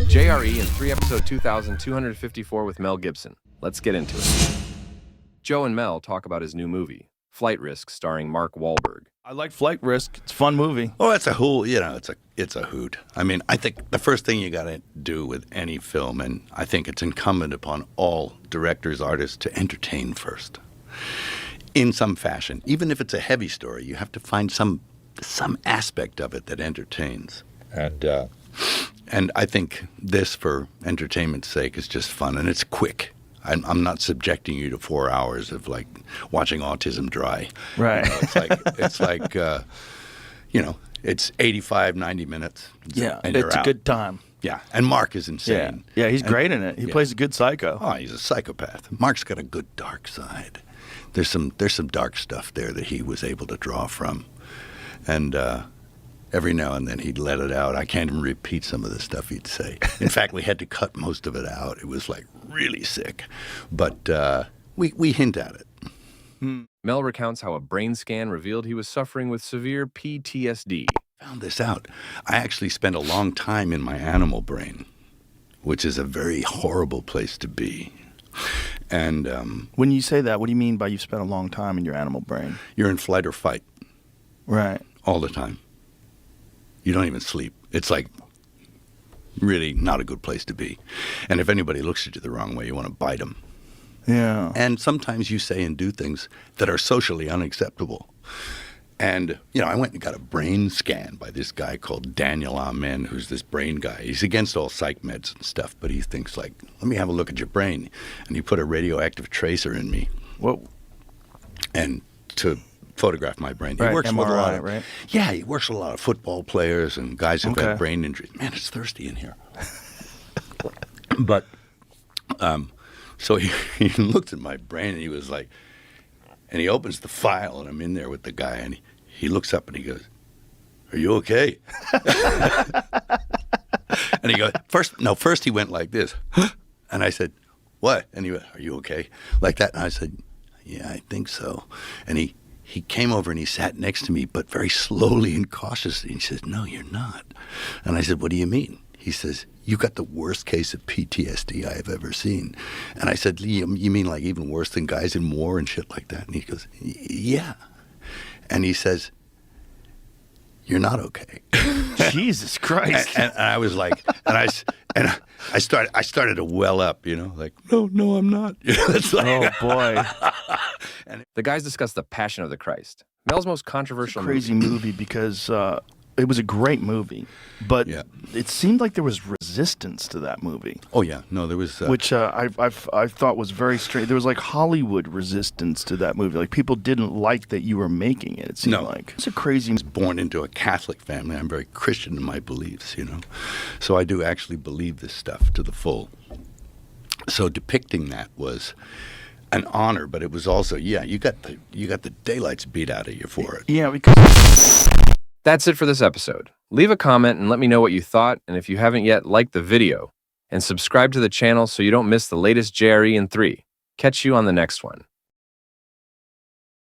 JRE in 3 episode 2254 with Mel Gibson. Let's get into it. Joe and Mel talk about his new movie, Flight Risk, starring Mark Wahlberg. I like Flight Risk. It's a fun movie. Oh, it's a hoot. It's a hoot. I mean, I think the first thing you got to do with any film, and I think it's incumbent upon all directors, artists, to entertain first, in some fashion. Even if it's a heavy story, you have to find some aspect of it that entertains. And I think this, for entertainment's sake, is just fun, and it's quick. I'm not subjecting you to 4 hours of like watching Autism Dry. Right. It's 85, 90 minutes. Yeah, and it's a good time. Yeah, and Mark is insane. Yeah, he's great in it. He plays a good psycho. Oh, he's a psychopath. Mark's got a good dark side. There's some dark stuff there that he was able to draw from, and every now and then he'd let it out. I can't even repeat some of the stuff he'd say. In fact, we had to cut most of it out. It was like really sick, but we hint at it. Mel recounts how a brain scan revealed he was suffering with severe PTSD. Found this out. I actually spent a long time in my animal brain, which is a very horrible place to be. And when you say that, what do you mean by you've spent a long time in your animal brain? You're in flight or fight. Right. All the time. You don't even sleep. It's like really not a good place to be. And if anybody looks at you the wrong way, you want to bite them. Yeah. And sometimes you say and do things that are socially unacceptable. And, I went and got a brain scan by this guy called Daniel Amen, who's this brain guy. He's against all psych meds and stuff, but he thinks like, let me have a look at your brain. And he put a radioactive tracer in me. Whoa. And to photograph my brain. He Right, works with a lot MRI, of, right? Yeah, he works with a lot of football players and guys who've Okay. had brain injuries. Man, it's thirsty in here. But, so he looked at my brain and he was like, and he opens the file and I'm in there with the guy and he looks up and he goes, "Are you okay?" And he goes, first he went like this. And I said, "What?" And he went, "Are you okay?" Like that. And I said, "Yeah, I think so." And he came over and he sat next to me, but very slowly and cautiously. And he says, "No, you're not." And I said, "What do you mean?" He says, "You got the worst case of PTSD I have ever seen." And I said, "You mean like even worse than guys in war and shit like that?" And he goes, "Yeah." And he says, "You're not okay." Jesus Christ. And I was like, I started to well up, like, no, I'm not. It's like, Oh, boy. The guys discuss The Passion of the Christ, Mel's most controversial Crazy movie because it was a great movie, but Yeah. it seemed like there was resistance to that movie. Oh yeah, no, there was. Which I thought was very strange. There was like Hollywood resistance to that movie. Like people didn't like that you were making it. It seemed No. like it's a crazy. Born into a Catholic family. I'm very Christian in my beliefs, So I do actually believe this stuff to the full. So depicting that was an honor, but it was also, you got the daylights beat out of you for it. Yeah, because That's it for this episode. Leave a comment and let me know what you thought, and if you haven't yet, like the video, and subscribe to the channel so you don't miss the latest JRE in 3. Catch you on the next one.